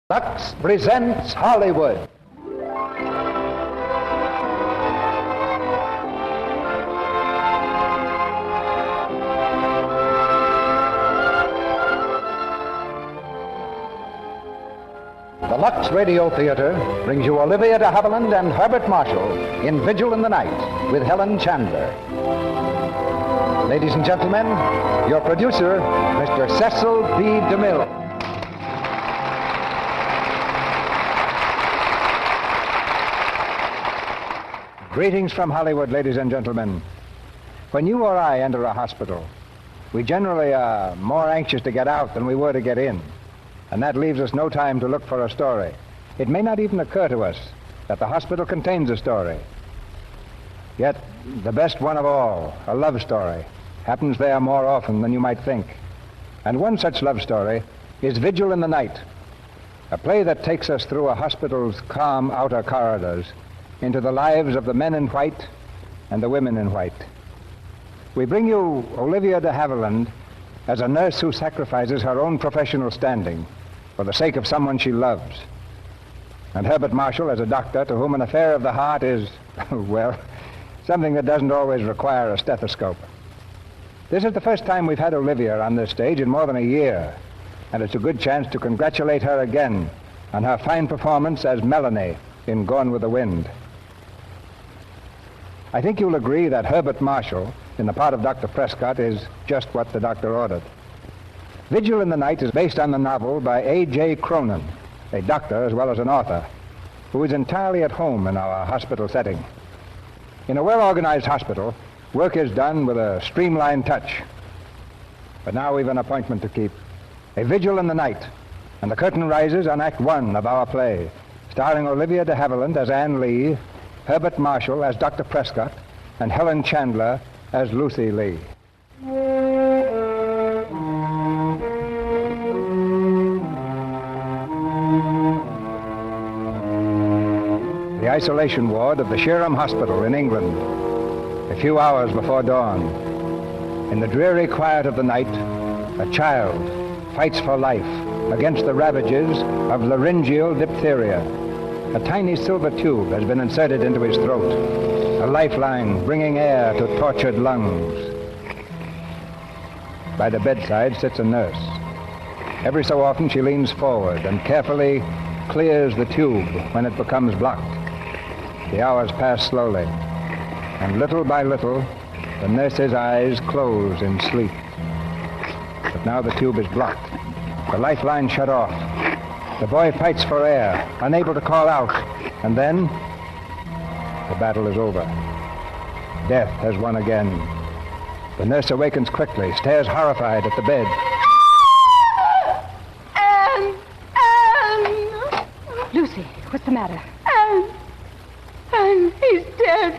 Lux presents Hollywood. The Lux Radio Theater brings you Olivia de Havilland and Herbert Marshall in Vigil in the Night with Helen Chandler. Ladies and gentlemen, your producer, Mr. Cecil B. DeMille. Greetings from Hollywood, ladies and gentlemen. When you or I enter a hospital, we generally are more anxious to get out than we were to get in. And that leaves us no time to look for a story. It may not even occur to us that the hospital contains a story. Yet, the best one of all, a love story, happens there more often than you might think. And one such love story is Vigil in the Night, a play that takes us through a hospital's calm outer corridors into the lives of the men in white and the women in white. We bring you Olivia de Havilland as a nurse who sacrifices her own professional standing for the sake of someone she loves. And Herbert Marshall as a doctor to whom an affair of the heart is, well, something that doesn't always require a stethoscope. This is the first time we've had Olivia on this stage in more than a year, and it's a good chance to congratulate her again on her fine performance as Melanie in Gone with the Wind. I think you'll agree that Herbert Marshall, in the part of Dr. Prescott, is just what the doctor ordered. Vigil in the Night is based on the novel by A.J. Cronin, a doctor as well as an author, who is entirely at home in our hospital setting. In a well-organized hospital, work is done with a streamlined touch. But now we've an appointment to keep. A vigil in the night, and the curtain rises on Act One of our play, starring Olivia de Havilland as Anne Lee, Herbert Marshall as Dr. Prescott, and Helen Chandler as Lucy Lee. The isolation ward of the Shirham Hospital in England, a few hours before dawn. In the dreary quiet of the night, a child fights for life against the ravages of laryngeal diphtheria. A tiny silver tube has been inserted into his throat, a lifeline bringing air to tortured lungs. By the bedside sits a nurse. Every so often she leans forward and carefully clears the tube when it becomes blocked. The hours pass slowly, and little by little, the nurse's eyes close in sleep. But now the tube is blocked, the lifeline shut off. The boy fights for air, unable to call out, and then the battle is over. Death has won again. The nurse awakens quickly, stares horrified at the bed. Anne! Lucy, what's the matter? Anne, he's dead.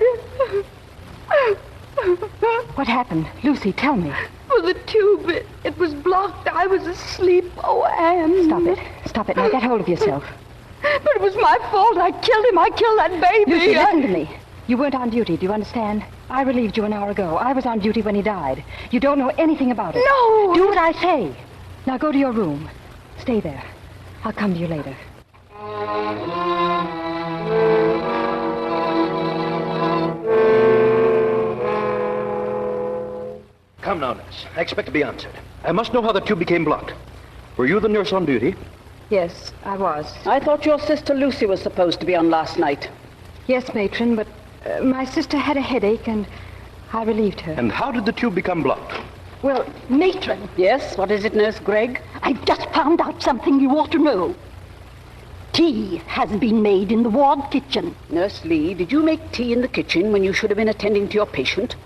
What happened? Lucy, tell me. Well, the tube, it was blocked. I was asleep. Oh, Anne. Stop it. Stop it. Now get hold of yourself. But it was my fault. I killed him. I killed that baby. Lucy, listen to me. You weren't on duty. Do you understand? I relieved you an hour ago. I was on duty when he died. You don't know anything about it. No! Do what I say. Now go to your room. Stay there. I'll come to you later. Come now, nurse. I expect to be answered. I must know how the tube became blocked. Were you the nurse on duty? Yes, I was. I thought your sister Lucy was supposed to be on last night. Yes, matron, but my sister had a headache and I relieved her. And how did the tube become blocked? Well, Matron. Yes, what is it, Nurse Gregg? I've just found out something you ought to know. Tea has been made in the ward kitchen. Nurse Lee, did you make tea in the kitchen when you should have been attending to your patient?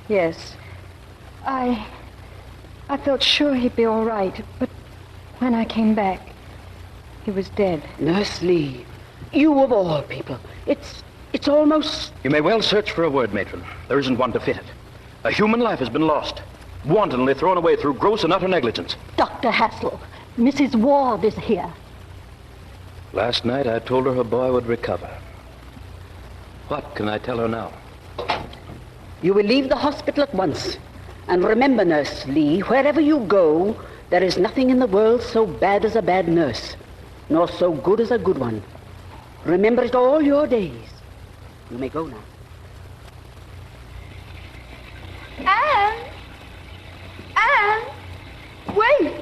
yes. I felt sure he'd be all right, but when I came back, he was dead. Nurse Lee, you of all people. It's almost... You may well search for a word, matron. There isn't one to fit it. A human life has been lost, wantonly thrown away through gross and utter negligence. Dr. Hassel, Mrs. Ward is here. Last night I told her boy would recover. What can I tell her now? You will leave the hospital at once. And remember, Nurse Lee, wherever you go, there is nothing in the world so bad as a bad nurse. nor so good as a good one. Remember it all your days. You may go now. Anne! Wait!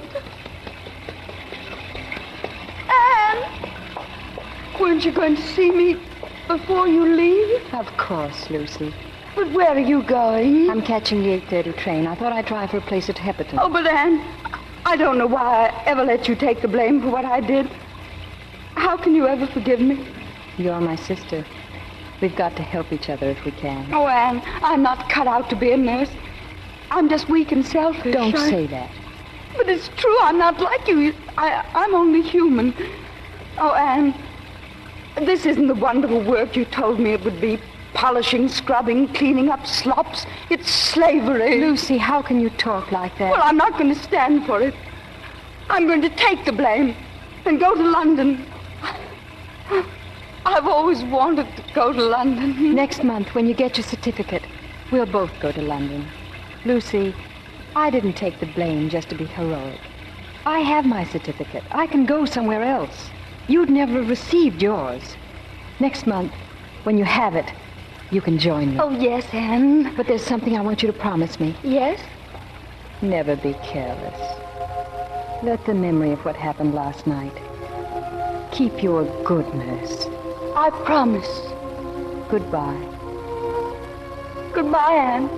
Anne! Weren't you going to see me before you leave? Of course, Lucy. But where are you going? I'm catching the 8:30 train. I thought I'd try for a place at Hepperton. Oh, but Anne, I don't know why I ever let you take the blame for what I did. How can you ever forgive me? You're my sister. We've got to help each other if we can. Oh, Anne, I'm not cut out to be a nurse. I'm just weak and selfish. Don't say that. But it's true. I'm not like you. I'm only human. Oh, Anne, this isn't the wonderful work you told me it would be. Polishing, scrubbing, cleaning up slops. It's slavery. Lucy, how can you talk like that? Well, I'm not going to stand for it. I'm going to take the blame and go to London. I've always wanted to go to London. Next month, when you get your certificate, we'll both go to London. Lucy, I didn't take the blame just to be heroic. I have my certificate. I can go somewhere else. You'd never have received yours. Next month, when you have it, you can join me. Oh, yes, Anne. But there's something I want you to promise me. Yes? Never be careless. Let the memory of what happened last night keep you a good nurse. I promise. Goodbye. Goodbye, Anne.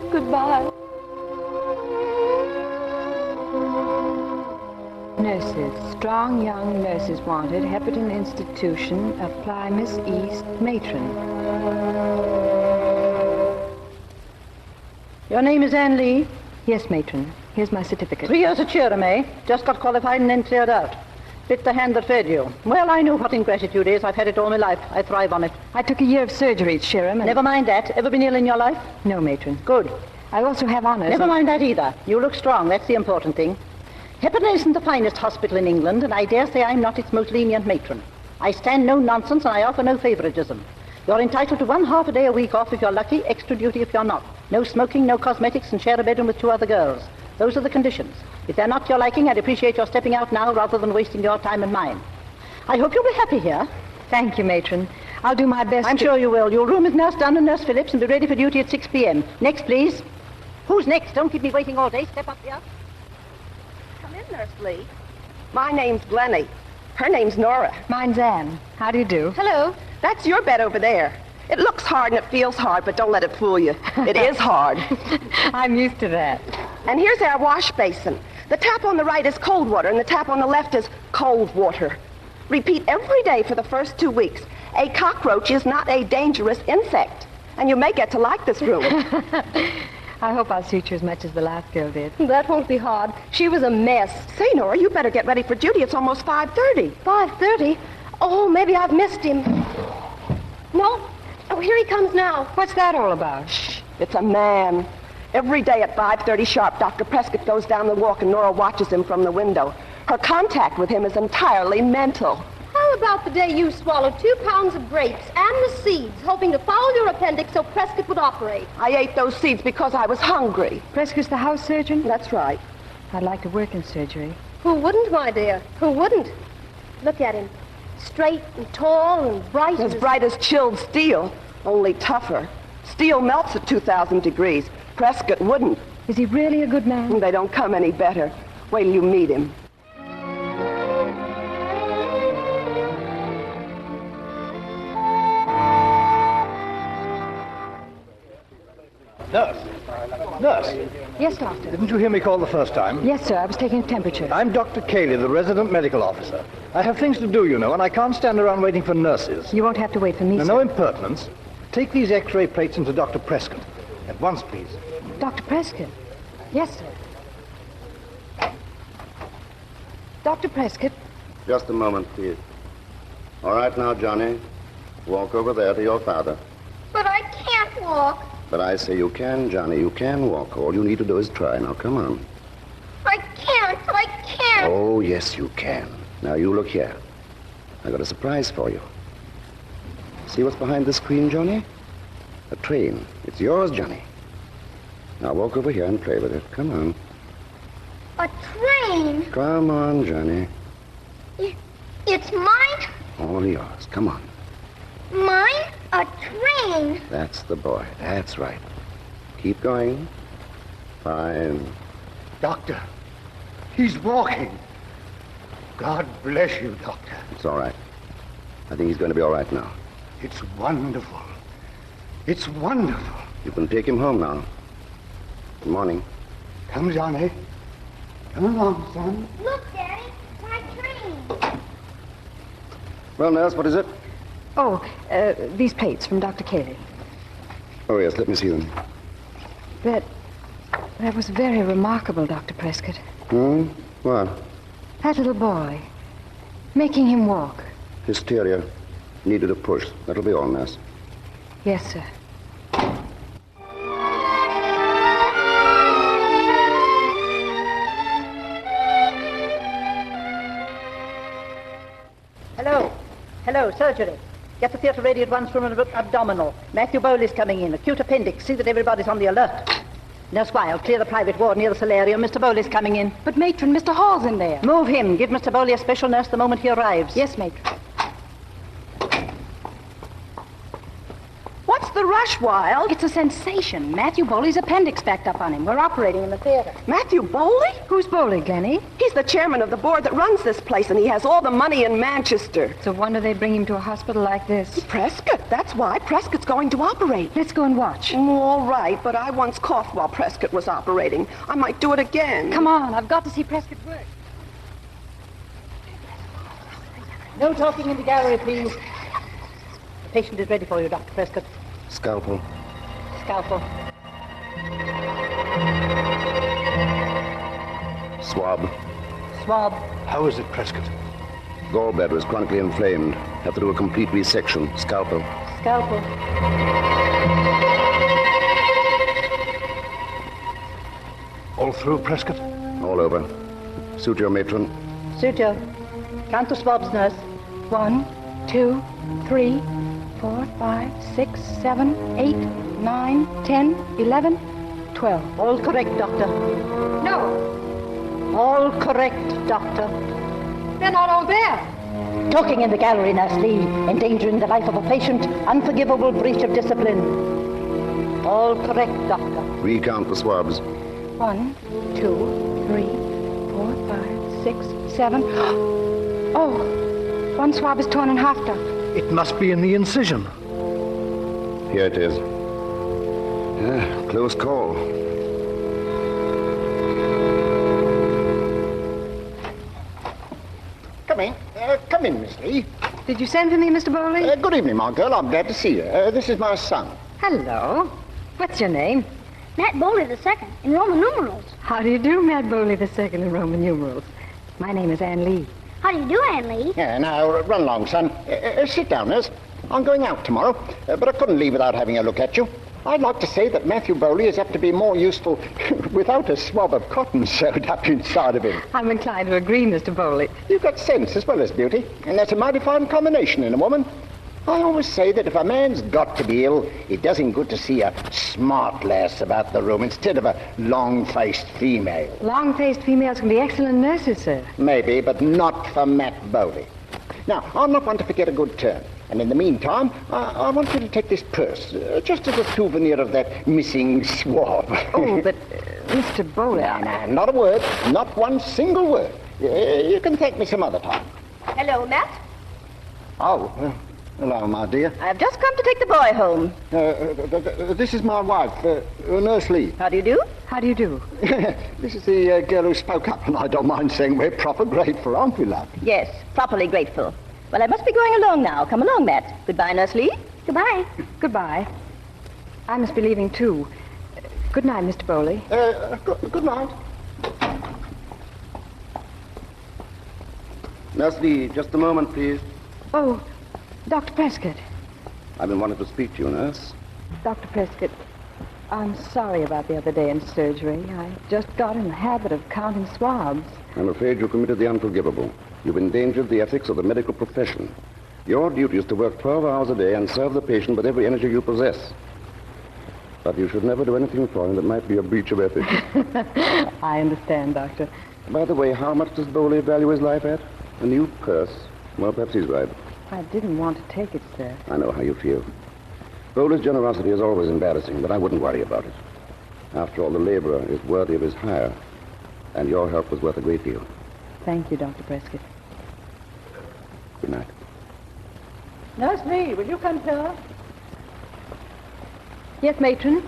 Goodbye. Nurses. Strong young nurses wanted. Hepperton Institution. Apply Miss East. Matron. Your name is Anne Lee? Yes, Matron. Here's my certificate. 3 years at Cheerham, eh? Just got qualified and then cleared out. Bit the hand that fed you. Well, I know what ingratitude is. I've had it all my life. I thrive on it. I took a year of surgery at Cheerham and... Never mind that. Ever been ill in your life? No, Matron. Good. I also have honors. Never mind that either. You look strong. That's the important thing. Hepperton isn't the finest hospital in England, and I dare say I'm not its most lenient matron. I stand no nonsense, and I offer no favoritism. You're entitled to 1/2 a day a week off if you're lucky, extra duty if you're not. No smoking, no cosmetics, and share a bedroom with 2 other girls. Those are the conditions. If they're not to your liking, I'd appreciate your stepping out now rather than wasting your time and mine. I hope you'll be happy here. Thank you, Matron. I'll do my best. I'm sure you will. Your room is Nurse Dunn and Nurse Phillips, and be ready for duty at 6 p.m. Next, please. Who's next? Don't keep me waiting all day. Step up here. Come in, Nurse Lee. My name's Glennie. Her name's Nora. Mine's Anne. How do you do? Hello. That's your bed over there. It looks hard and it feels hard, but don't let it fool you. It is hard. I'm used to that. And here's our wash basin. The tap on the right is cold water, and the tap on the left is cold water. Repeat every day for the first 2 weeks. A cockroach is not a dangerous insect, and you may get to like this room. I hope I'll suit you as much as the last girl did. That won't be hard. She was a mess. Say, Nora, you better get ready for duty. It's almost 5:30. 5:30? Oh, maybe I've missed him. No. Oh, here he comes now. What's that all about? Shh. It's a man. Every day at 5:30 sharp, Dr. Prescott goes down the walk and Nora watches him from the window. Her contact with him is entirely mental. How about the day you swallowed 2 pounds of grapes and the seeds, hoping to foul your appendix so Prescott would operate? I ate those seeds because I was hungry. Prescott's the house surgeon? That's right. I'd like to work in surgery. Who wouldn't, my dear? Who wouldn't? Look at him. Straight and tall and bright. As bright as chilled steel, only tougher. Steel melts at 2,000 degrees. Prescott wouldn't. Is he really a good man? They don't come any better. Wait till you meet him. Nurse, Yes, doctor. didn't you hear me call the first time? Yes, sir. I was taking a temperature. I'm Dr. Cayley, the resident medical officer. I have things to do, you know, and I can't stand around waiting for nurses. You won't have to wait for me, Now, sir. no impertinence. Take these X-ray plates into Dr. Prescott. At once, please. Dr. Prescott? Yes, sir. Dr. Prescott? Just a moment, please. All right now, Johnny. Walk over there to your father. But I can't walk. But I say you can, Johnny. You can walk. All you need to do is try. Now, come on. I can't. I can't. Oh, yes, you can. Now, you look here. I got a surprise for you. See what's behind the screen, Johnny? A train. It's yours, Johnny. Now, walk over here and play with it. Come on. A train. Come on, Johnny. It's mine? All yours. Come on. Mine? A train. That's the boy. That's right. Keep going. Fine. Doctor, he's walking. God bless you, Doctor. It's all right. I think he's going to be all right now. It's wonderful. It's wonderful. You can take him home now. Good morning. Come, Johnny. Come along, son. Look, Daddy, my train. Well, nurse, what is it? Oh, these plates from Dr. Cayley. Oh, yes, let me see them. That was very remarkable, Dr. Prescott. What? That little boy. Making him walk. Hysteria. Needed a push. That'll be all, nurse. Yes, sir. Hello. Hello, surgery. Get the theatre ready at once for an abdominal. Matthew Bowley's coming in. Acute appendix. See that everybody's on the alert. Nurse Wilde, clear the private ward near the solarium. Mr. Bowley's coming in. But, Matron, Mr. Hall's in there. Move him. Give Mr. Bowley a special nurse the moment he arrives. Yes, Matron. What's the rush, Wild? It's a sensation. Matthew Bowley's appendix backed up on him. We're operating in the theater. Matthew Bowley? Who's Bowley, Glennie? He's the chairman of the board that runs this place, and he has all the money in Manchester. It's a wonder they bring him to a hospital like this. Prescott, that's why. Prescott's going to operate. Let's go and watch. All right, but I once coughed while Prescott was operating. I might do it again. Come on, I've got to see Prescott work. No talking in the gallery, please. The patient is ready for you, Dr. Prescott. Scalpel. Scalpel. Swab. Swab. How is it, Prescott? Gallbladder is chronically inflamed. Have to do a complete resection. Scalpel. Scalpel. All through, Prescott? All over. Suture, matron. Suture. Count the swabs, nurse. 1, 2, 3, 4, 5, 6, 7, 8, 9, 10, 11, 12. All correct, doctor. No, All correct, doctor. they're not all there. Talking in the gallery, Nurse Lee, endangering the life of a patient, unforgivable breach of discipline. All correct, doctor. Recount the swabs. 1, 2, 3, 4, 5, 6, 7. Oh, one swab is torn in half, doctor. It must be in the incision. Here it is. Close call. Come in. Come in, Miss Lee. Did you send for me, Mr. Bowley? Good evening, my girl. I'm glad to see you. This is my son. Hello. What's your name? Matt Bowley II, in Roman numerals. How do you do, Matt Bowley II in Roman numerals? My name is Ann Lee. How do you do, Ann Lee? Yeah, now, run along, son. Sit down, nurse. I'm going out tomorrow, but I couldn't leave without having a look at you. I'd like to say that Matthew Bowley is apt to be more useful without a swab of cotton sewed up inside of him. I'm inclined to agree, Mr. Bowley. You've got sense as well as beauty, and that's a mighty fine combination in a woman. I always say that if a man's got to be ill, it does him good to see a smart lass about the room instead of a long-faced female. Long-faced females can be excellent nurses, sir. Maybe, but not for Matt Bowley. Now, I'm not one to forget a good turn. And in the meantime, I want you to take this purse, just as a souvenir of that missing swab. Oh, but, Mr. Bowley... No, not a word. Not one single word. You can thank me some other time. Hello, Matt. Oh, hello, my dear. I've just come to take the boy home. This is my wife, Nurse Lee. How do you do? How do you do? This is the girl who spoke up, and I don't mind saying we're proper grateful, aren't we, love? Yes, properly grateful. Well, I must be going along now. Come along, Matt. Goodbye, Nurse Lee. Goodbye. Goodbye. I must be leaving, too. Good night, Mr. Bowley. Good night. Nurse Lee, just a moment, please. Oh, Dr. Prescott. I've been wanting to speak to you, nurse. Dr. Prescott, I'm sorry about the other day in surgery. I just got in the habit of counting swabs. I'm afraid you committed the unforgivable. You've endangered the ethics of the medical profession. Your duty is to work 12 hours a day and serve the patient with every energy you possess. But you should never do anything for him that might be a breach of ethics. I understand, Doctor. By the way, how much does Bowley value his life at? A new purse. Well, perhaps he's right. I didn't want to take it, sir. I know how you feel. Bowler's generosity is always embarrassing, but I wouldn't worry about it. After all, the laborer is worthy of his hire, and your help was worth a great deal. Thank you, Dr. Prescott. Good night. Nurse Lee, will you come here? Yes, matron?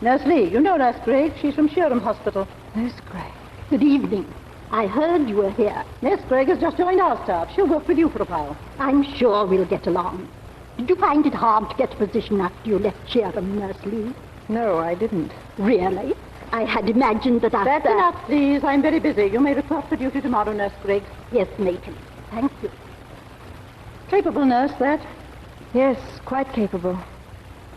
Nurse Lee, you know Nurse Gregg. She's from Shirham Hospital. Nurse Gregg. Good evening. I heard you were here. Nurse Gregg has just joined our staff. She'll work with you for a while. I'm sure we'll get along. Did you find it hard to get a position after you left Shirham, Nurse Lee? No, I didn't. Really? I had imagined that after... That's enough, please. I'm very busy. You may report for duty tomorrow, Nurse Gregg. Yes, matron. Thank you. Capable nurse, that. Yes, quite capable.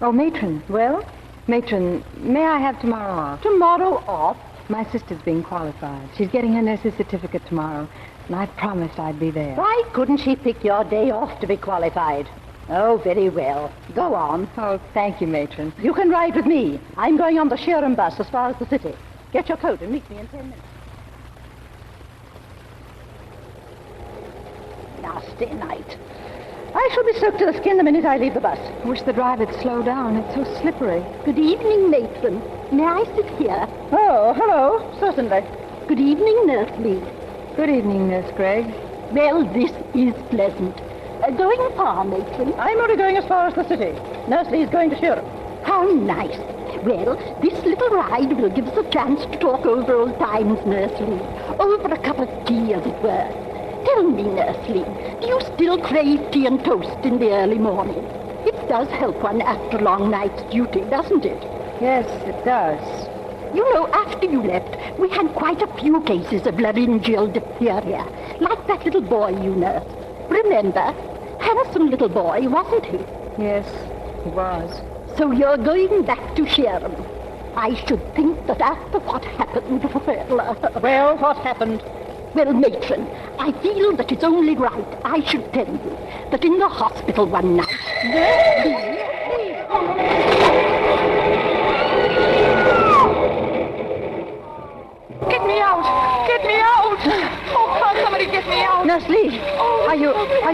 Oh, matron. Well? Matron, may I have tomorrow off? Tomorrow off? My sister's being qualified. She's getting her nurse's certificate tomorrow, and I promised I'd be there. Why couldn't she pick your day off to be qualified? Oh, very well. Go on. Oh, thank you, matron. You can ride with me. I'm going on the Shirham bus as far as the city. Get your coat and meet me in 10 minutes. Nasty night. I shall be soaked to the skin the minute I leave the bus. I wish the drive would slow down. It's so slippery. Good evening, matron. May I sit here? Oh, hello. Certainly. Good evening, Nurse Lee. Good evening, Nurse Gregg. Well, this is pleasant. Going far, matron? I'm only going as far as the city. Nurse Lee's going to Shirham. How nice. Well, this little ride will give us a chance to talk over old times, Nurse Lee. Over a cup of tea, as it were. Tell me, Nurse Lee, do you still crave tea and toast in the early morning? It does help one after a long night's duty, doesn't it? Yes, it does. You know, after you left, we had quite a few cases of laryngeal diphtheria, like that little boy you nursed. Remember? Handsome little boy, wasn't he? Yes, he was. So you're going back to Shirham. I should think that after what happened, Well, what happened? Well, matron, I feel that it's only right I should tell you that in the hospital one night... Get me out! Get me out! Oh, can't somebody get me out? Nurse Lee, are you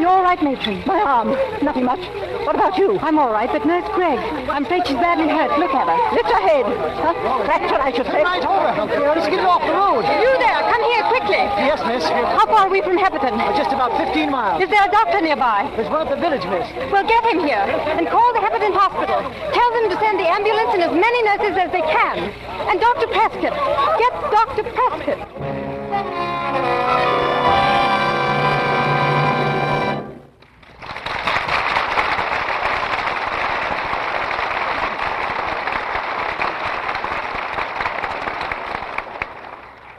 all right, matron? My arm. Nothing much. What about you? I'm all right, but Nurse Gregg, I'm afraid she's badly hurt. Look at her. Lift her head. Huh? Fracture, I should say. Right over. Let's get it off the road. You there, come here quickly. Yes, miss. How far are we from Hepperton? Just about 15 miles. Is there a doctor nearby? There's one at the village, miss. Well, get him here and call the Hepperton Hospital. Tell them to send the ambulance and as many nurses as they can. And Dr. Prescott. Get Dr. Prescott.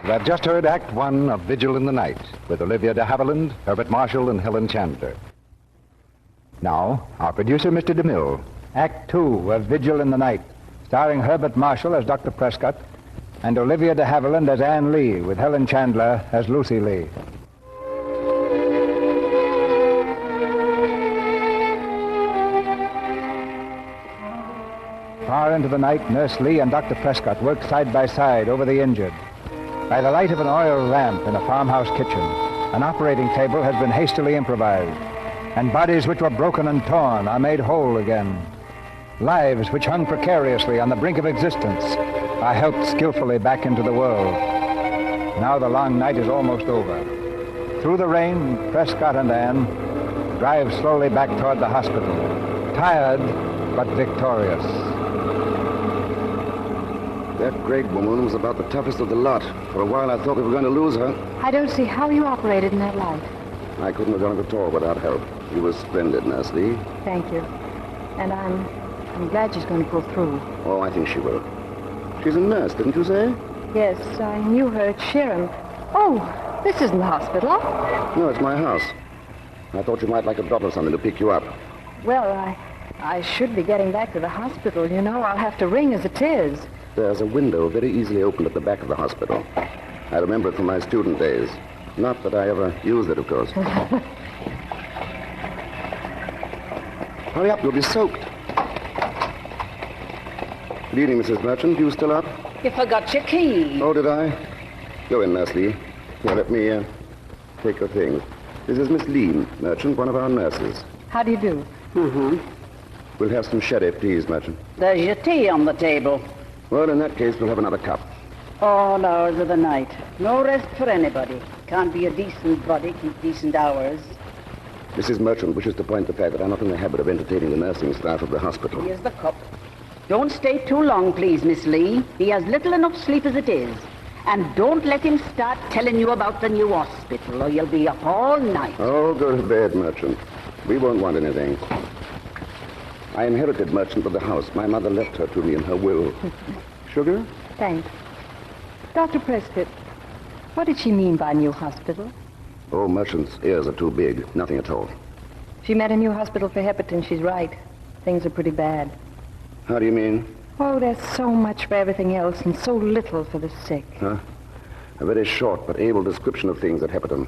You have just heard Act 1 of Vigil in the Night with Olivia de Havilland, Herbert Marshall, and Helen Chandler. Now, our producer, Mr. DeMille. Act 2 of Vigil in the Night, starring Herbert Marshall as Dr. Prescott and Olivia de Havilland as Anne Lee, with Helen Chandler as Lucy Lee. Far into the night, Nurse Lee and Dr. Prescott worked side by side over the injured. By the light of an oil lamp in a farmhouse kitchen, an operating table has been hastily improvised, and bodies which were broken and torn are made whole again. Lives which hung precariously on the brink of existence are helped skillfully back into the world. Now the long night is almost over. Through the rain, Prescott and Anne drive slowly back toward the hospital, tired but victorious. That Gregg woman was about the toughest of the lot. For a while, I thought we were going to lose her. I don't see how you operated in that light. I couldn't have done it at all without help. You were splendid, Nurse Lee. Thank you. And I'm glad she's going to pull through. Oh, I think she will. She's a nurse, didn't you say? Yes, I knew her at Shirham. Oh, this isn't the hospital. No, it's my house. I thought you might like a drop of something to pick you up. Well, I should be getting back to the hospital. You know, I'll have to ring as it is. There's a window very easily opened at the back of the hospital. I remember it from my student days. Not that I ever used it, of course. Hurry up, you'll be soaked. Good evening, Mrs. Merchant. You still up? You forgot your key. Oh, did I? Go in, Nurse Lee. Here, let me take your things. This is Miss Lee, Merchant, one of our nurses. How do you do? Mm-hmm. We'll have some sherry, please, Merchant. There's your tea on the table. Well, in that case, we'll have another cup. All hours of the night. No rest for anybody. Can't be a decent body, keep decent hours. Mrs. Merchant wishes to point the fact that I'm not in the habit of entertaining the nursing staff of the hospital. Here's the cup. Don't stay too long, please, Miss Lee. He has little enough sleep as it is. And don't let him start telling you about the new hospital, or you'll be up all night. Oh, go to bed, Merchant. We won't want anything. I inherited Merchant of the house. My mother left her to me in her will. Sugar? Thanks. Dr. Prescott, what did she mean by new hospital? Oh, Merchant's ears are too big. Nothing at all. She meant a new hospital for hepatins. She's right. Things are pretty bad. How do you mean? Oh, there's so much for everything else and so little for the sick. Huh? A very short but able description of things at Hepperton.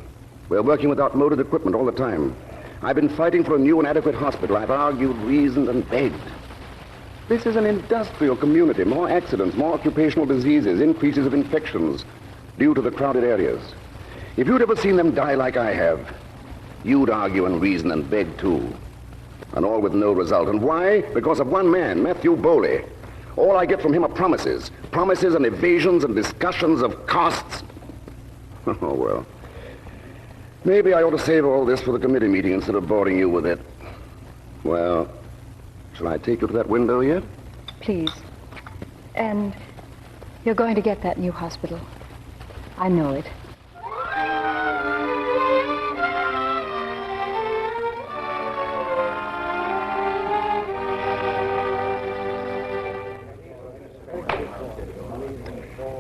We're working with outmoded equipment all the time. I've been fighting for a new and adequate hospital. I've argued, reasoned, and begged. This is an industrial community. More accidents, more occupational diseases, increases of infections due to the crowded areas. If you'd ever seen them die like I have, you'd argue and reason and beg too. And all with no result. And why? Because of one man, Matthew Bowley. All I get from him are promises. Promises and evasions and discussions of costs. Oh, well. Maybe I ought to save all this for the committee meeting instead of boring you with it. Well, shall I take you to that window yet? Please. And you're going to get that new hospital. I know it.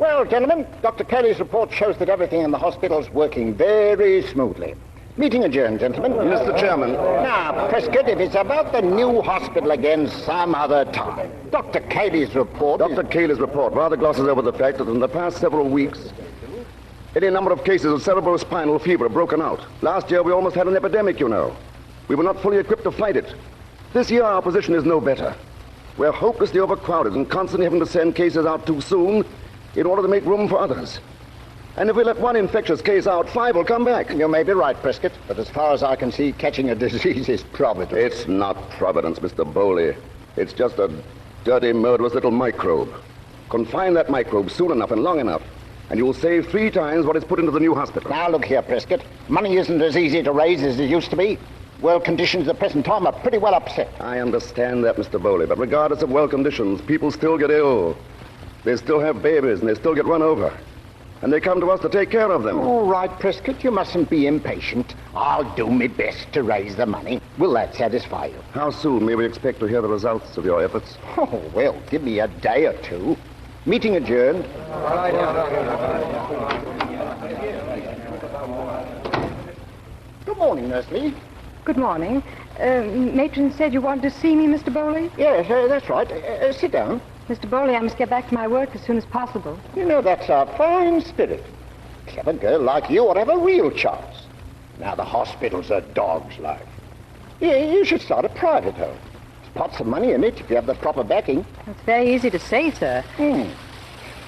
Well, gentlemen, Dr. Kelly's report shows that everything in the hospital's working very smoothly. Meeting adjourned, gentlemen. Mr. Chairman. Now, Prescott, if it's about the new hospital again some other time. Dr. Cayley's report... Dr. Cayley's report rather glosses over the fact that in the past several weeks, any number of cases of cerebrospinal fever have broken out. Last year, we almost had an epidemic, you know. We were not fully equipped to fight it. This year, our position is no better. We're hopelessly overcrowded and constantly having to send cases out too soon in order to make room for others. And if we let one infectious case out, 5 will come back. You may be right, Prescott, but as far as I can see, catching a disease is providence. It's not providence, Mr. Bowley. It's just a dirty, murderous little microbe. Confine that microbe soon enough and long enough, and you'll save 3 times what is put into the new hospital. Now, look here, Prescott. Money isn't as easy to raise as it used to be. World conditions at the present time are pretty well upset. I understand that, Mr. Bowley, but regardless of world conditions, people still get ill. They still have babies, and they still get run over. And they come to us to take care of them. All right, Prescott, you mustn't be impatient. I'll do my best to raise the money. Will that satisfy you? How soon may we expect to hear the results of your efforts? Oh, well, give me a day or two. Meeting adjourned. Good morning, Nurse Lee. Good morning. Matron said you wanted to see me, Mr. Bowley? Yes, that's right. Sit down. Mr. Bowley, I must get back to my work as soon as possible. You know, that's a fine spirit. A clever girl like you would have a real chance. Now, the hospital's a dog's life. You should start a private home. There's pots of money in it if you have the proper backing. It's very easy to say, sir.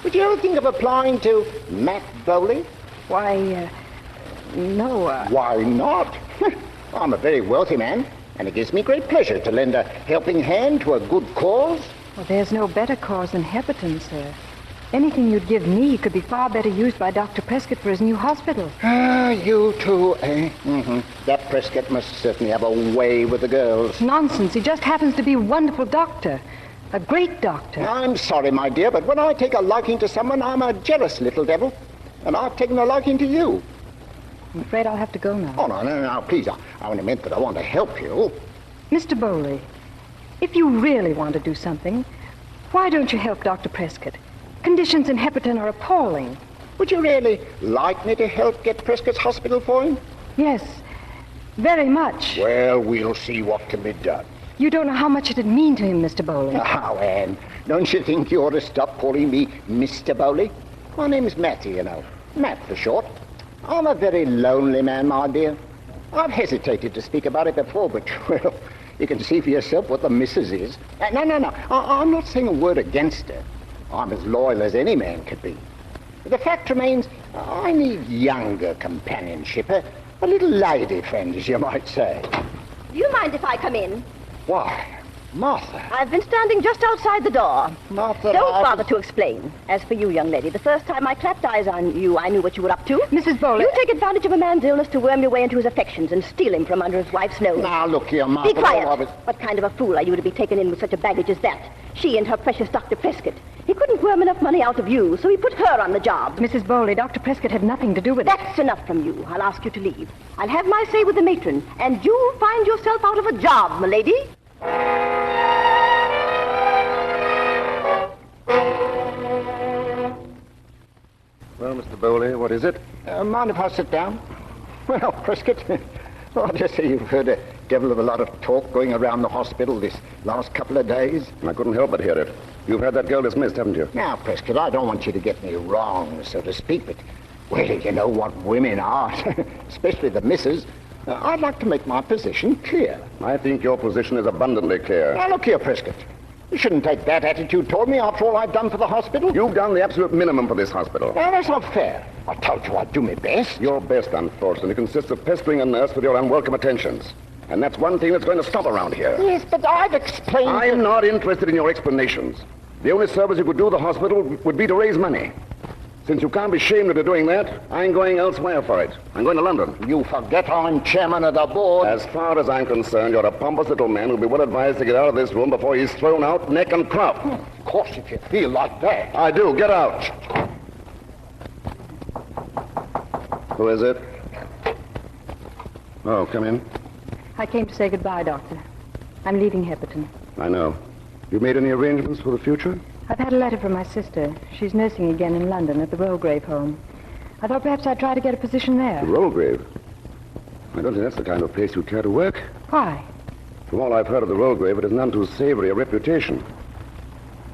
Would you ever think of applying to Matt Bowley? Why, no. Why not? I'm a very wealthy man, and it gives me great pleasure to lend a helping hand to a good cause. Well, there's no better cause than hepatins, sir. Anything you'd give me could be far better used by Dr. Prescott for his new hospital. Ah, you too, eh? That Prescott must certainly have a way with the girls. Nonsense. He just happens to be a wonderful doctor. A great doctor. I'm sorry, my dear, but when I take a liking to someone, I'm a jealous little devil. And I've taken a liking to you. I'm afraid I'll have to go now. Oh, no, please. I only meant that I want to help you. Mr. Bowley, if you really want to do something, why don't you help Dr. Prescott? Conditions in Hepperton are appalling. Would you really like me to help get Prescott's hospital for him? Yes, very much. Well, we'll see what can be done. You don't know how much it'd mean to him, Mr. Bowley. Oh, Anne, don't you think you ought to stop calling me Mr. Bowley? My name's Matty, you know. Matt for short. I'm a very lonely man, my dear. I've hesitated to speak about it before, but, well, you can see for yourself what the missus is. No. I'm not saying a word against her. I'm as loyal as any man could be. The fact remains, I need younger companionship, A little lady friend, as you might say. Do you mind if I come in? Why, Martha. I've been standing just outside the door. Martha, Don't bother to explain. As for you, young lady, the first time I clapped eyes on you, I knew what you were up to. Mrs. Bowler. You take advantage of a man's illness to worm your way into his affections and steal him from under his wife's nose. Now, look here, Martha. Be quiet. all of it- What kind of a fool are you to be taken in with such a baggage as that? She and her precious Dr. Prescott. He couldn't worm enough money out of you, so he put her on the job. Mrs. Bowley, Dr. Prescott had nothing to do with it. That's enough from you. I'll ask you to leave. I'll have my say with the matron, and you'll find yourself out of a job, m'lady. Well, Mr. Bowley, what is it? Mind if I sit down? Well, Prescott, I dare say you've heard a devil of a lot of talk going around the hospital this last couple of days. I couldn't help but hear it. You've had that girl dismissed, haven't you? Now, Prescott, I don't want you to get me wrong, so to speak, but, well, you know what women are, especially the missus. I'd like to make my position clear. I think your position is abundantly clear. Now, look here, Prescott. You shouldn't take that attitude toward me after all I've done for the hospital. You've done the absolute minimum for this hospital. Now, that's not fair. I told you I'd do my best. Your best, unfortunately, consists of pestering a nurse with your unwelcome attentions. And that's one thing that's going to stop around here. Yes, but I've explained... I'm not interested in your explanations. The only service you could do the hospital would be to raise money. Since you can't be shamed into doing that, I'm going elsewhere for it. I'm going to London. You forget I'm chairman of the board. As far as I'm concerned, you're a pompous little man who'll be well advised to get out of this room before he's thrown out neck and crop. Of course, if you feel like that. I do. Get out. Who is it? Oh, come in. I came to say goodbye, Doctor. I'm leaving Hepperton. I know. You made any arrangements for the future? I've had a letter from my sister. She's nursing again in London at the Rollgrave home. I thought perhaps I'd try to get a position there. The Rollgrave? I don't think that's the kind of place you'd care to work. Why? From all I've heard of the Rollgrave, it has none too savory a reputation.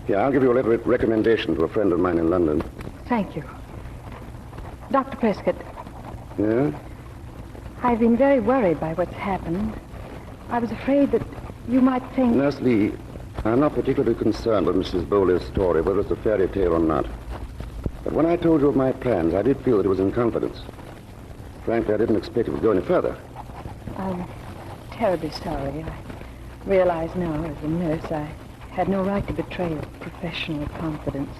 Here, I'll give you a letter of recommendation to a friend of mine in London. Thank you. Dr. Prescott, Yeah? I've been very worried by what's happened. I was afraid that you might think... Nurse Lee, I'm not particularly concerned with Mrs. Bowley's story, whether it's a fairy tale or not. But when I told you of my plans, I did feel that it was in confidence. Frankly, I didn't expect it would go any further. I'm terribly sorry. I realize now, as a nurse, I had no right to betray a professional confidence.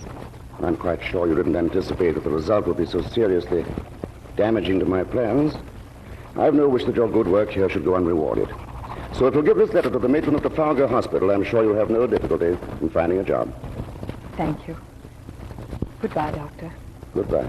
I'm quite sure you didn't anticipate that the result would be so seriously damaging to my plans. I've no wish that your good work here should go unrewarded. So if you'll give this letter to the matron of the Trafalgar Hospital, I'm sure you'll have no difficulty in finding a job. Thank you. Goodbye, Doctor. Goodbye.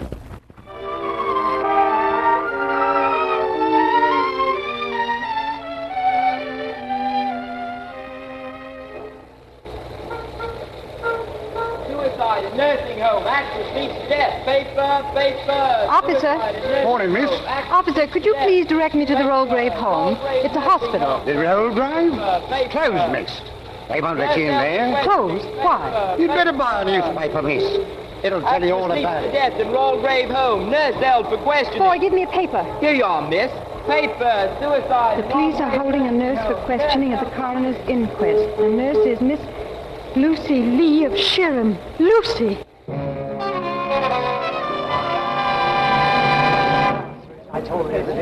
Suicide in nursing home. Actress beats death. Paper, paper. Officer. Morning, miss. Officer, could you please direct me to the Rollgrave home? It's a hospital. The Rollgrave? Closed, miss. They won't let you in there. Closed? Why? You'd better buy a newspaper, miss. It'll tell you all about it. Death in Rollgrave home. Nurse held for questioning. Boy, give me a paper. Here you are, miss. Paper, suicide. The police are holding a nurse for questioning at the coroner's inquest. The nurse is Miss Lucy Lee of Shirham. Lucy! I told her the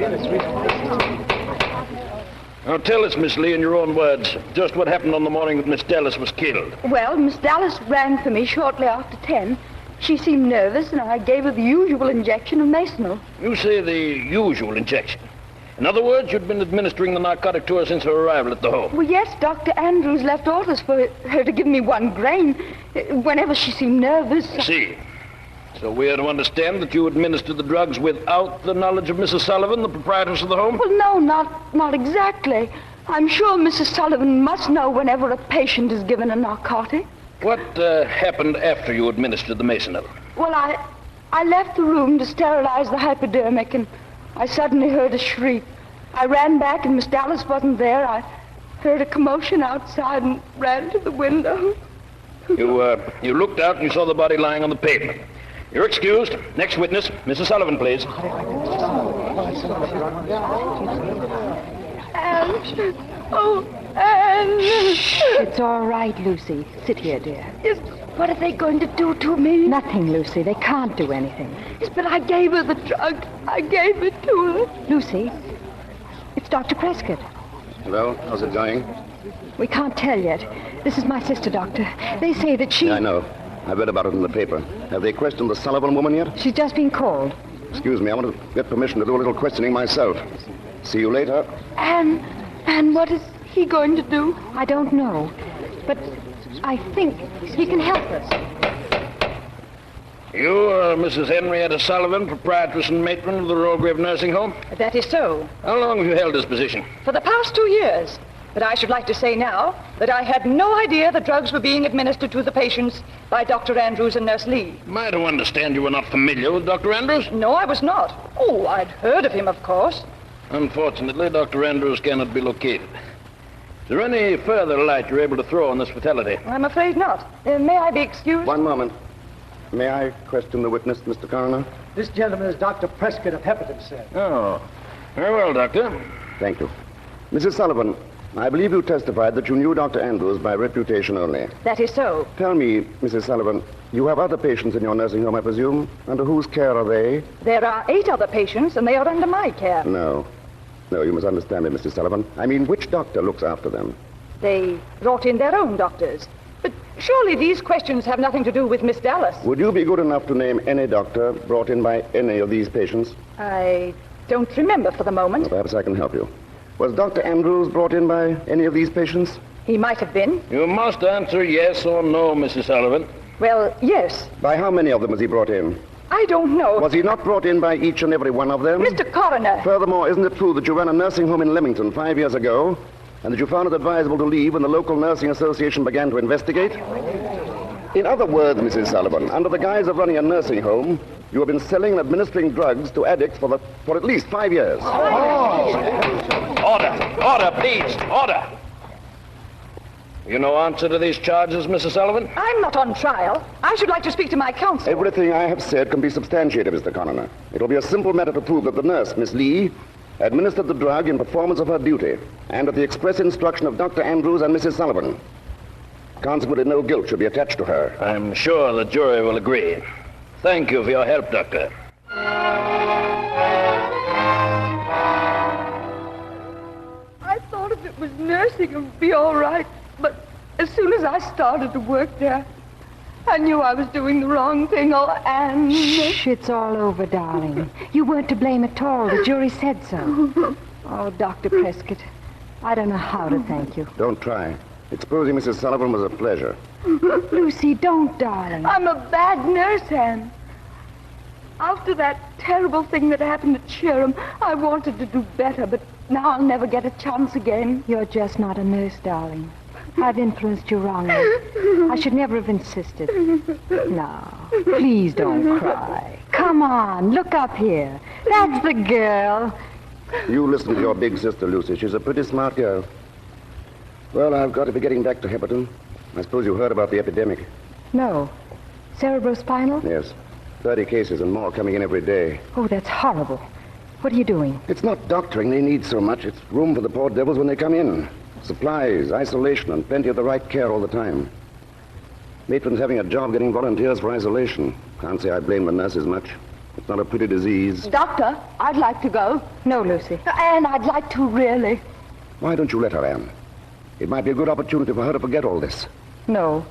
Now tell us, Miss Lee, in your own words, just what happened on the morning that Miss Dallas was killed. Well, Miss Dallas rang for me shortly after 10. She seemed nervous, and I gave her the usual injection of Masonal. You say the usual injection. In other words, you'd been administering the narcotic to her since her arrival at the home. Well, yes, Dr. Andrews left orders for her to give me 1 grain whenever she seemed nervous. I see. So we are to understand that you administered the drugs without the knowledge of Mrs. Sullivan, the proprietress of the home? Well, no, not exactly. I'm sure Mrs. Sullivan must know whenever a patient is given a narcotic. What happened after you administered the Masonal? Well, I left the room to sterilize the hypodermic, and I suddenly heard a shriek. I ran back, and Miss Dallas wasn't there. I heard a commotion outside and ran to the window. You looked out and you saw the body lying on the pavement. You're excused. Next witness, Mrs. Sullivan, please. Oh, Anne. It's all right, Lucy. Sit here, dear. Yes, what are they going to do to me? Nothing, Lucy. They can't do anything. Yes, but I gave her the drug. I gave it to her. Lucy, it's Dr. Prescott. Well, how's it going? We can't tell yet. This is my sister, Doctor. They say that she... Yeah, I know. I've read about it in the paper. Have they questioned the Sullivan woman yet? She's just been called. Excuse me, I want to get permission to do a little questioning myself. See you later. And what is he going to do? I don't know. But I think he can help us. You are Mrs. Henrietta Sullivan, proprietress and matron of the Royal Grave Nursing Home? That is so. How long have you held this position? For the past 2 years. But I should like to say now that I had no idea the drugs were being administered to the patients by Dr. Andrews and Nurse Lee. Am I to understand you were not familiar with Dr. Andrews? No, I was not. Oh, I'd heard of him, of course. Unfortunately, Dr. Andrews cannot be located. Is there any further light you're able to throw on this fatality? I'm afraid not. May I be excused? One moment. May I question the witness, Mr. Coroner? This gentleman is Dr. Prescott of Hepperton, sir. Oh, very well, Doctor. Thank you. Mrs. Sullivan, I believe you testified that you knew Dr. Andrews by reputation only. That is so. Tell me, Mrs. Sullivan, you have other patients in your nursing home, I presume? Under whose care are they? There are 8 other patients, and they are under my care. No, you must understand me, Mrs. Sullivan. I mean, which doctor looks after them? They brought in their own doctors. But surely these questions have nothing to do with Miss Dallas. Would you be good enough to name any doctor brought in by any of these patients? I don't remember for the moment. Well, perhaps I can help you. Was Dr. Andrews brought in by any of these patients? He might have been. You must answer yes or no, Mrs. Sullivan. Well, yes. By how many of them was he brought in? I don't know. Was he not brought in by each and every one of them? Mr. Coroner. Furthermore, isn't it true that you ran a nursing home in Leamington 5 years ago, and that you found it advisable to leave when the local nursing association began to investigate? In other words, Mrs. Sullivan, under the guise of running a nursing home, you have been selling and administering drugs to addicts for at least 5 years. Order, please. Order. You no answer to these charges, Mrs. Sullivan? I'm not on trial. I should like to speak to my counsel. Everything I have said can be substantiated, Mr. Coroner. It'll be a simple matter to prove that the nurse, Miss Lee, administered the drug in performance of her duty and at the express instruction of Dr. Andrews and Mrs. Sullivan. Consequently, no guilt should be attached to her. I'm sure the jury will agree. Thank you for your help, Doctor. I thought if it was nursing, it would be all right. But as soon as I started to work there, I knew I was doing the wrong thing. Oh, Anne. Shh, it's all over, darling. You weren't to blame at all. The jury said so. Oh, Dr. Prescott, I don't know how to thank you. Don't try. Exposing Mrs. Sullivan was a pleasure. Lucy, don't, darling. I'm a bad nurse, Anne. After that terrible thing that happened at Sherham, I wanted to do better, but now I'll never get a chance again. You're just not a nurse, darling. I've influenced you wrongly. I should never have insisted. Now, please don't cry. Come on, look up here. That's the girl. You listen to your big sister, Lucy. She's a pretty smart girl. Well, I've got to be getting back to Hepperton. I suppose you heard about the epidemic. No. Cerebrospinal? Yes. 30 cases and more coming in every day. Oh, that's horrible. What are you doing? It's not doctoring they need so much. It's room for the poor devils when they come in. Supplies, isolation, and plenty of the right care all the time. Matron's having a job getting volunteers for isolation. Can't say I blame the nurses much. It's not a pretty disease. Doctor, I'd like to go. No, Lucy. Anne, I'd like to, really. Why don't you let her, Anne? It might be a good opportunity for her to forget all this. No.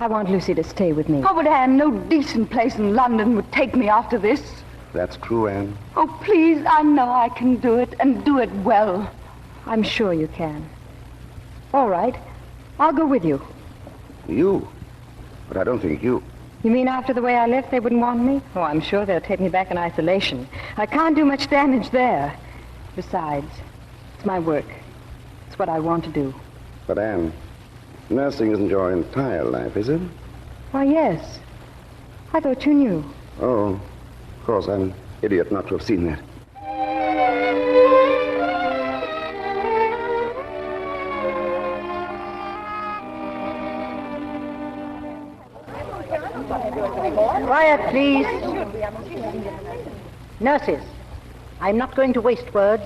I want Lucy to stay with me. Oh, but Anne, no decent place in London would take me after this. That's true, Anne. Oh, please, I know I can do it, and do it well. I'm sure you can. All right. I'll go with you. You? But I don't think you... You mean after the way I left, they wouldn't want me? Oh, I'm sure they'll take me back in isolation. I can't do much damage there. Besides, it's my work. It's what I want to do. But, Anne, nursing isn't your entire life, is it? Why, yes. I thought you knew. Oh, of course, I'm an idiot not to have seen that. Quiet, please. Nurses, I'm not going to waste words.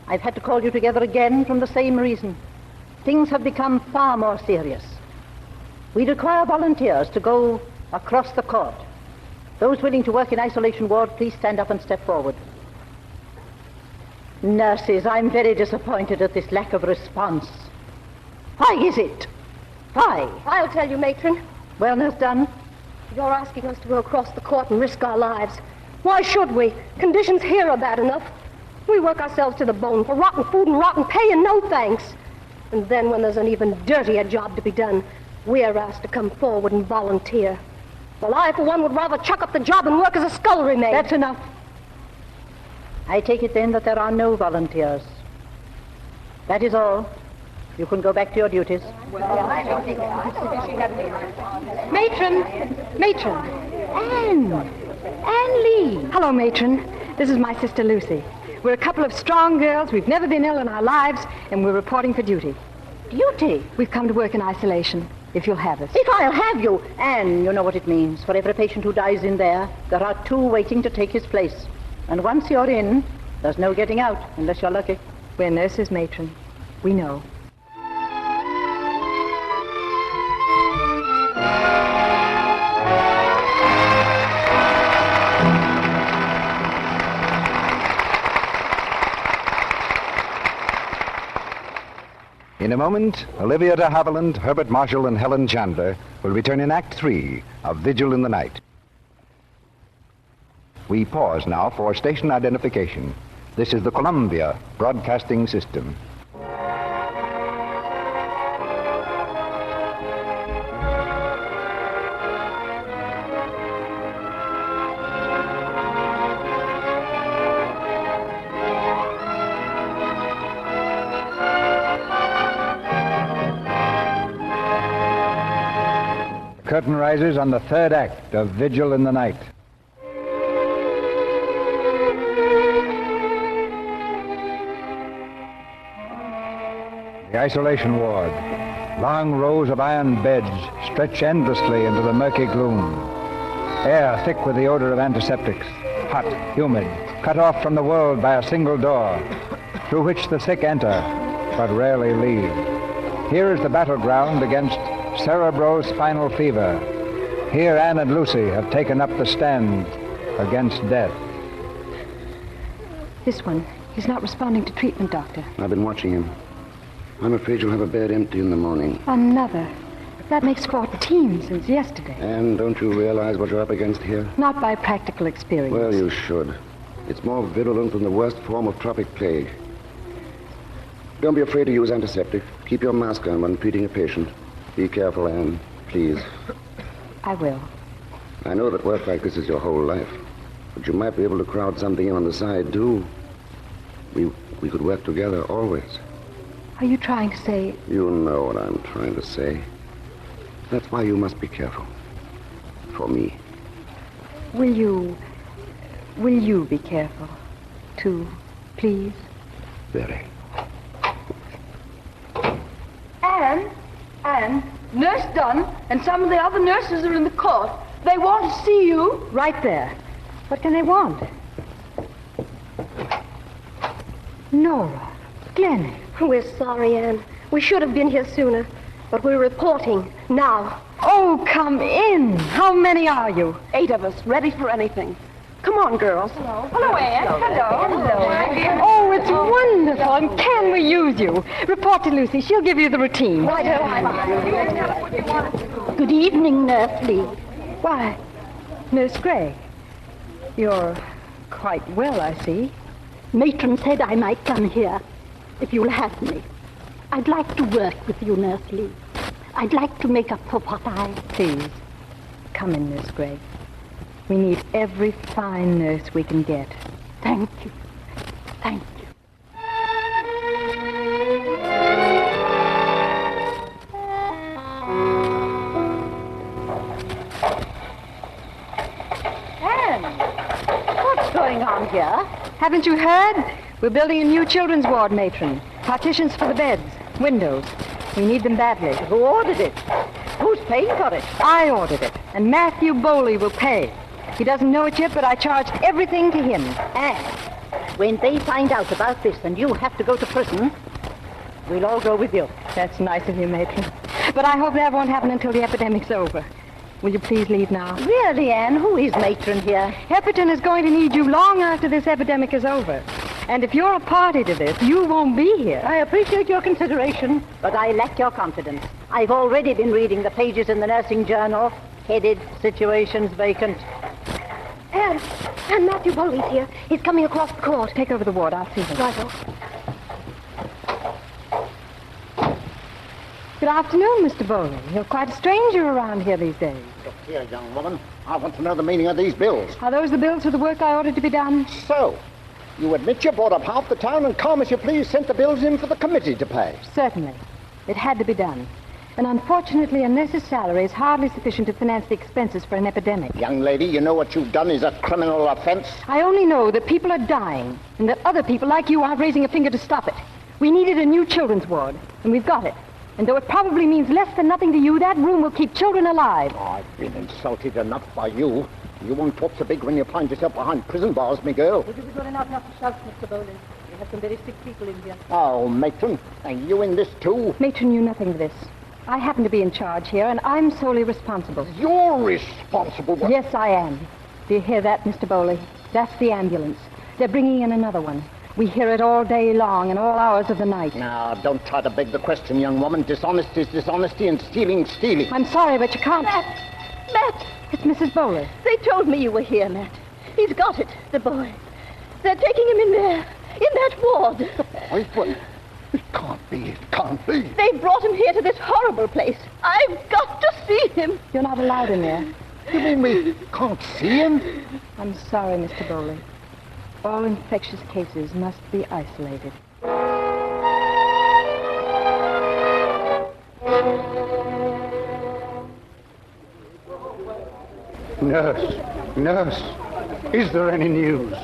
I've had to call you together again from the same reason. things have become far more serious. We require volunteers to go across the court. Those willing to work in isolation ward, please stand up and step forward. Nurses, I'm very disappointed at this lack of response. Why is it? Why? I'll tell you, Matron. Well, Nurse Dunn? You're asking us to go across the court and risk our lives. Why should we? Conditions here are bad enough. We work ourselves to the bone for rotten food and rotten pay and no thanks. And then when there's an even dirtier job to be done, we're asked to come forward and volunteer. Well, I, for one, would rather chuck up the job and work as a scullery maid. That's enough. I take it then that there are no volunteers. That is all. You can go back to your duties. Matron! Matron! Anne Lee! Hello, Matron. This is my sister Lucy. We're a couple of strong girls. We've never been ill in our lives, and we're reporting for duty. Duty? We've come to work in isolation, if you'll have us. If I'll have you. Anne, you know what it means. For every patient who dies in there are 2 waiting to take his place. And once you're in, there's no getting out, unless you're lucky. We're nurses, Matron. We know. In a moment, Olivia de Havilland, Herbert Marshall, and Helen Chandler will return in Act 3 of Vigil in the Night. We pause now for station identification. This is the Columbia Broadcasting System. Curtain rises on the 3rd act of Vigil in the Night. The isolation ward. Long rows of iron beds stretch endlessly into the murky gloom. Air thick with the odor of antiseptics. Hot, humid, cut off from the world by a single door, through which the sick enter, but rarely leave. Here is the battleground against cerebrospinal fever. Here Anne and Lucy have taken up the stand against death. This one, he's not responding to treatment, Doctor. I've been watching him. I'm afraid you'll have a bed empty in the morning. Another. That makes 14 since yesterday. And don't you realize what you're up against here? Not by practical experience. Well, you should. It's more virulent than the worst form of tropic plague. Don't be afraid to use antiseptic. Keep your mask on when treating a patient. Be careful, Anne, please. I will. I know that work like this is your whole life, but you might be able to crowd something in on the side, too. We could work together always. Are you trying to say... You know what I'm trying to say. That's why you must be careful. For me. Will you be careful, too, please? Very. Anne, Nurse Dunn and some of the other nurses are in the court. They want to see you. Right there. What can they want? Nora, Glenn. We're sorry, Anne. We should have been here sooner. But we're reporting now. Oh, come in. How many are you? 8 of us, ready for anything. Come on, girls. Hello. Hello, Anne. Hello. Oh, it's wonderful. And can we use you? Report to Lucy. She'll give you the routine. Good evening, Nurse Lee. Why, Nurse Gray. You're quite well, I see. Matron said I might come here, if you'll have me. I'd like to work with you, Nurse Lee. I'd like to make up for what I... Please, come in, Nurse Gray. We need every fine nurse we can get. Thank you. Thank you. Anne, what's going on here? Haven't you heard? We're building a new children's ward, Matron. Partitions for the beds, windows. We need them badly. Who ordered it? Who's paying for it? I ordered it, and Matthew Bowley will pay. He doesn't know it yet, but I charged everything to him. And when they find out about this and you have to go to prison, we'll all go with you. That's nice of you, matron. But I hope that won't happen until the epidemic's over. Will you please leave now? Really, Anne? Who is matron here? Hepperton is going to need you long after this epidemic is over. And if you're a party to this, you won't be here. I appreciate your consideration, but I lack your confidence. I've already been reading the pages in the nursing journal, headed Situations Vacant. Anne, Matthew Bowley's here. He's coming across the court. Take over the ward. I'll see him. Righto. Good afternoon, Mr. Bowley. You're quite a stranger around here these days. Look here, young woman. I want to know the meaning of these bills. Are those the bills for the work I ordered to be done? So, you admit you bought up half the town and calm as you please sent the bills in for the committee to pay. Certainly. It had to be done. And unfortunately, a nurse's salary is hardly sufficient to finance the expenses for an epidemic. Young lady, you know what you've done is a criminal offense. I only know that people are dying and that other people like you aren't raising a finger to stop it. We needed a new children's ward, and we've got it. And though it probably means less than nothing to you, that room will keep children alive. Oh, I've been insulted enough by you. You won't talk so big when you find yourself behind prison bars, me girl. Would you be good enough not to shout, Mr. Bowley? We have some very sick people in here. Oh, matron, are you in this too? Matron knew nothing of this. I happen to be in charge here, and I'm solely responsible. You're responsible? Yes, I am. Do you hear that, Mr. Bowley? That's the ambulance. They're bringing in another one. We hear it all day long and all hours of the night. Now, don't try to beg the question, young woman. Dishonesty is dishonesty and stealing, stealing. I'm sorry, but you can't... Matt! It's Mrs. Bowley. They told me you were here, Matt. He's got it, the boy. They're taking him in there, in that ward. The boy? What? It can't be. It can't be. They brought him here to this horrible place. I've got to see him. You're not allowed in there. You mean we can't see him? I'm sorry, Mr. Bowley. All infectious cases must be isolated. Nurse, is there any news?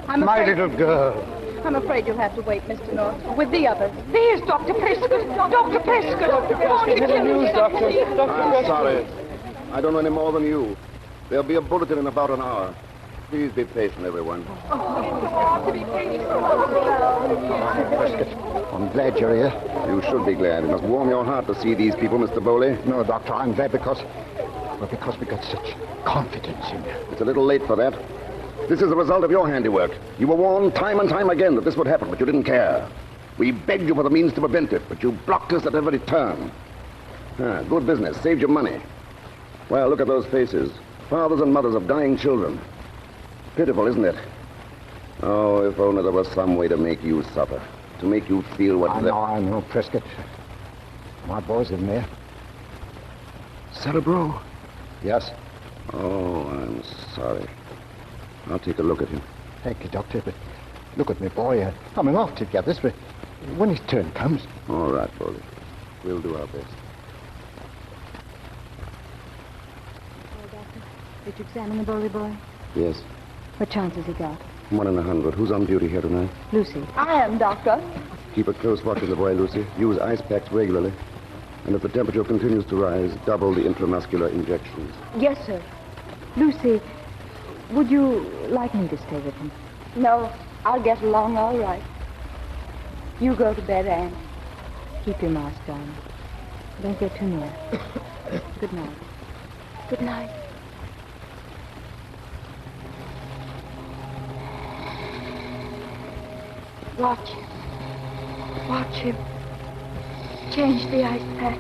My little girl. I'm afraid you'll have to wait, Mr. North, with the others. There's Dr. Prescott. Dr. Prescott. Dr. Prescott. Any news, Doctor? I'm sorry. I don't know any more than you. There'll be a bulletin in about an hour. Please be patient, everyone. Prescott, I'm glad you're here. You should be glad. It must warm your heart to see these people, Mr. Bowley. No, Doctor, I'm glad because we got such confidence in you. It's a little late for that. This is the result of your handiwork. You were warned time and time again that this would happen, but you didn't care. We begged you for the means to prevent it, but you blocked us at every turn. Good business. Saved you money. Well, look at those faces. Fathers and mothers of dying children. Pitiful, isn't it? Oh, if only there was some way to make you suffer. To make you feel what... I know, Prescott. My boy's in there. Cerebro? Yes. Oh, I'm sorry. I'll take a look at him. Thank you, Doctor, but look at me, boy. Coming off together, but when his turn comes... All right, Bowley. We'll do our best. Oh, Doctor, did you examine the Bowley boy? Yes. What chance has he got? 1 in 100. Who's on duty here tonight? Lucy. I am, Doctor. Keep a close watch on the boy, Lucy. Use ice packs regularly. And if the temperature continues to rise, double the intramuscular injections. Yes, sir. Lucy, would you like me to stay with him? No, I'll get along all right. You go to bed, Anne. Keep your mask on. Don't get too near. Good night. Good night. Watch him. Watch him. Change the ice pack.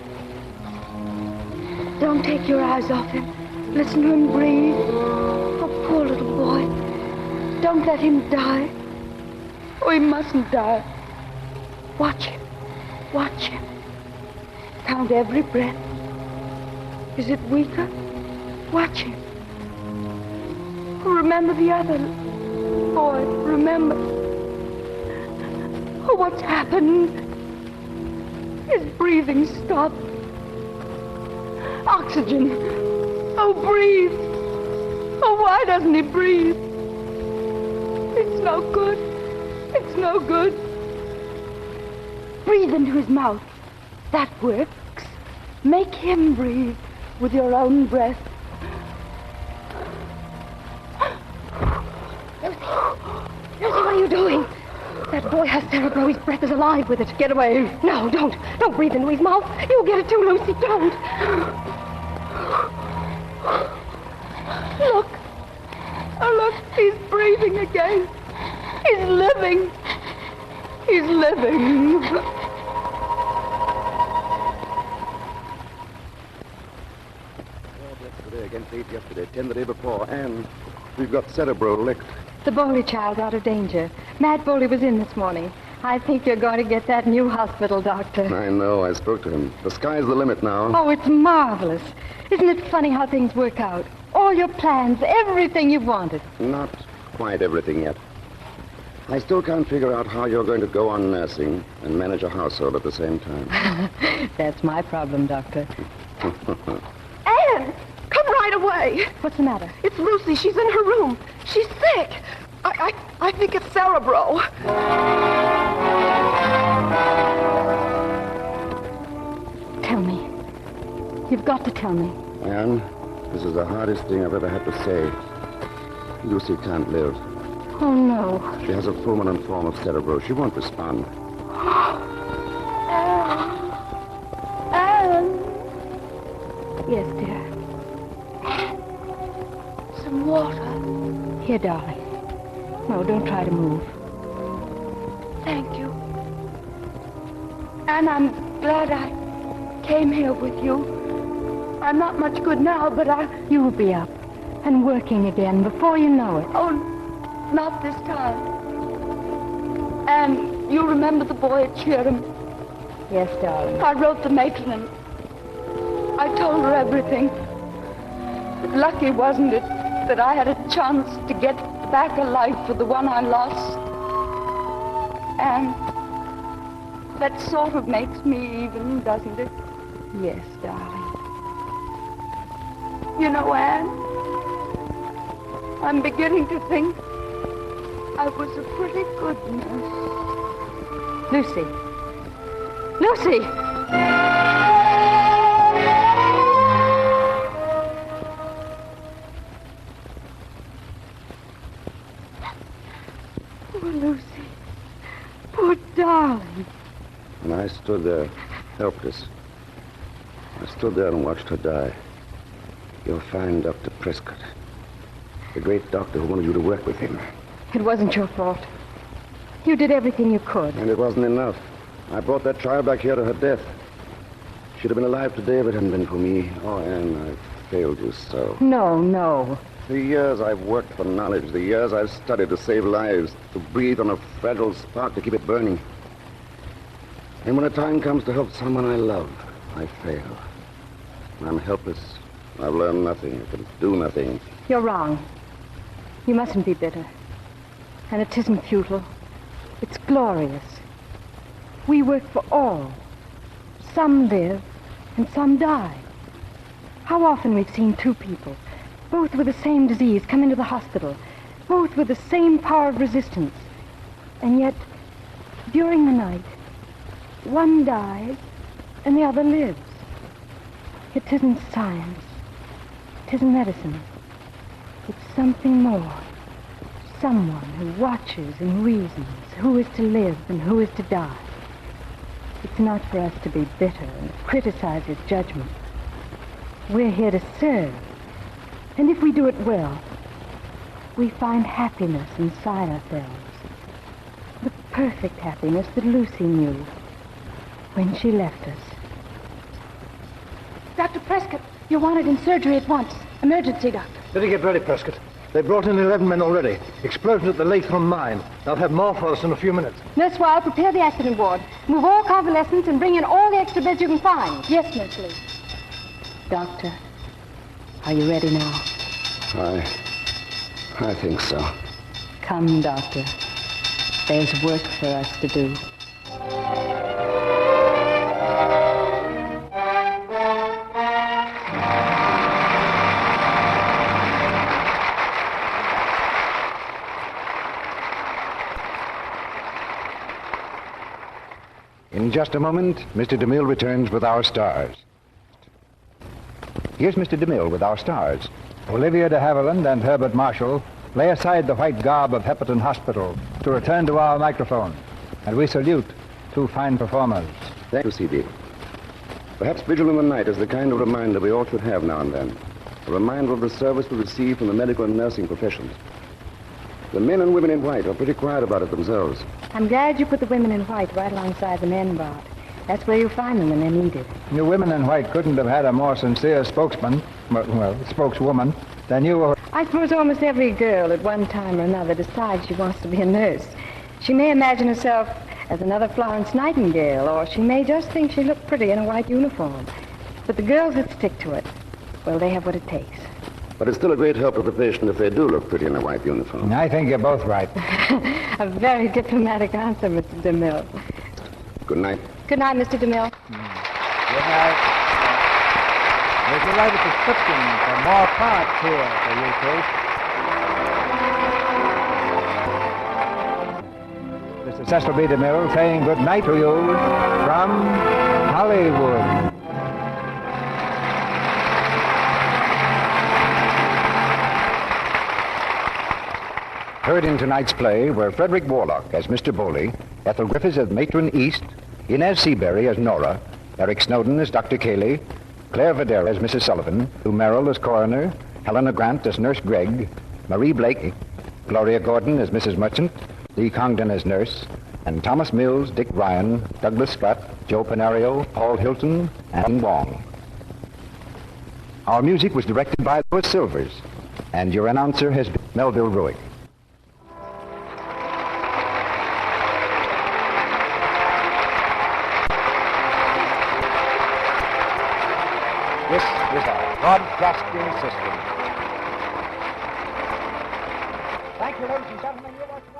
Don't take your eyes off him. Listen to him breathe. Oh, poor little boy. Don't let him die. Oh, he mustn't die. Watch him. Watch him. Count every breath. Is it weaker? Watch him. Oh, remember the other boy. Remember. Oh, what's happened? His breathing stopped. Oxygen. Oh, breathe. Oh, why doesn't he breathe? It's no good. It's no good. Breathe into his mouth. That works. Make him breathe with your own breath. Lucy, what are you doing? That boy has cerebro. His breath is alive with it. Get away. No, don't. Don't breathe into his mouth. You'll get it too, Lucy. Don't. Look. Oh, look. He's breathing again. He's living. He's living. Yesterday against 8 yesterday, 10 the day before, and we've got cerebro licked. The Bowley child's out of danger. Matt Bowley was in this morning. I think you're going to get that new hospital, Doctor. I know, I spoke to him. The sky's the limit now. Oh, it's marvelous. Isn't it funny how things work out? All your plans, everything you've wanted. Not quite everything yet. I still can't figure out how you're going to go on nursing and manage a household at the same time. That's my problem, Doctor. Anne, come right away. What's the matter? It's Lucy. She's in her room. She's sick. I think it's cerebro. Tell me. You've got to tell me. Anne, this is the hardest thing I've ever had to say. Lucy can't live. Oh, no. She has a fulminant form of cerebro. She won't respond. Anne. Yes, dear. Some water. Here, darling. No, don't try to move. Thank you. And I'm glad I came here with you. I'm not much good now, but You'll be up and working again before you know it. Oh, not this time. And you remember the boy at Cheerham? Yes, darling. I wrote the matron and I told her everything. Lucky, wasn't it, that I had a chance to get back a life for the one I lost. And that sort of makes me even, doesn't it? Yes, darling. You know, Anne, I'm beginning to think I was a pretty good nurse. Lucy. Lucy! Poor Lucy. Poor darling. And I stood there, helpless. I stood there and watched her die. You'll find Dr. Prescott, the great doctor who wanted you to work with him. It wasn't your fault. You did everything you could. And it wasn't enough. I brought that child back here to her death. She'd have been alive today if it hadn't been for me. Oh, Anne, I've failed you so. No. The years I've worked for knowledge, the years I've studied to save lives, to breathe on a fragile spark to keep it burning. And when the time comes to help someone I love, I fail. I'm helpless. I've learned nothing. I can do nothing. You're wrong. You mustn't be bitter. And it isn't futile. It's glorious. We work for all. Some live and some die. How often we've seen two people, both with the same disease, come into the hospital, both with the same power of resistance. And yet, during the night, one dies and the other lives. It isn't science. It isn't medicine. It's something more. Someone who watches and reasons who is to live and who is to die. It's not for us to be bitter and criticize his judgment. We're here to serve. And if we do it well, we find happiness inside ourselves. The perfect happiness that Lucy knew when she left us. Dr. Prescott, you're wanted in surgery at once. Emergency, doctor. Better get ready, Prescott. They brought in 11 men already. Explosion at the Latham mine. They'll have more for us in a few minutes. Nurse Weil, prepare the accident ward. Move all convalescents and bring in all the extra beds you can find. Yes, Nurse Lee. Doctor, are you ready now? I think so. Come, Doctor. There's work for us to do. In just a moment, Mr. DeMille returns with our stars. Here's Mr. DeMille with our stars. Olivia de Havilland and Herbert Marshall lay aside the white garb of Hepperton Hospital to return to our microphone. And we salute two fine performers. Thank you, C.B. Perhaps Vigil in the Night is the kind of reminder we all should have now and then. A reminder of the service we receive from the medical and nursing professions. The men and women in white are pretty quiet about it themselves. I'm glad you put the women in white right alongside the men, Bart. That's where you'll find them when they're needed. You women in white couldn't have had a more sincere spokesman, well, spokeswoman, than you were. I suppose almost every girl at one time or another decides she wants to be a nurse. She may imagine herself as another Florence Nightingale, or she may just think she looked pretty in a white uniform. But the girls that stick to it, well, they have what it takes. But it's still a great help to the patient if they do look pretty in a white uniform. I think you're both right. A very diplomatic answer, Mr. DeMille. Good night. Good night, Mr. DeMille. Good night. Would you write a prescription for more parts here for you, Kate? Mr. Cecil B. DeMille saying good night to you from Hollywood. Heard in tonight's play were Frederick Warlock as Mr. Bowley, Ethel Griffiths as Matron East, Inez Seabury as Nora, Eric Snowden as Dr. Cayley, Claire Vidal as Mrs. Sullivan, Lou Merrill as Coroner, Helena Grant as Nurse Gregg, Marie Blake, Gloria Gordon as Mrs. Merchant, Lee Congdon as Nurse, and Thomas Mills, Dick Ryan, Douglas Scott, Joe Penario, Paul Hilton, and Wong. Our music was directed by Louis Silvers, and your announcer has been Melville Ruick. This is our broadcasting system. Thank you, ladies and gentlemen. You're watching.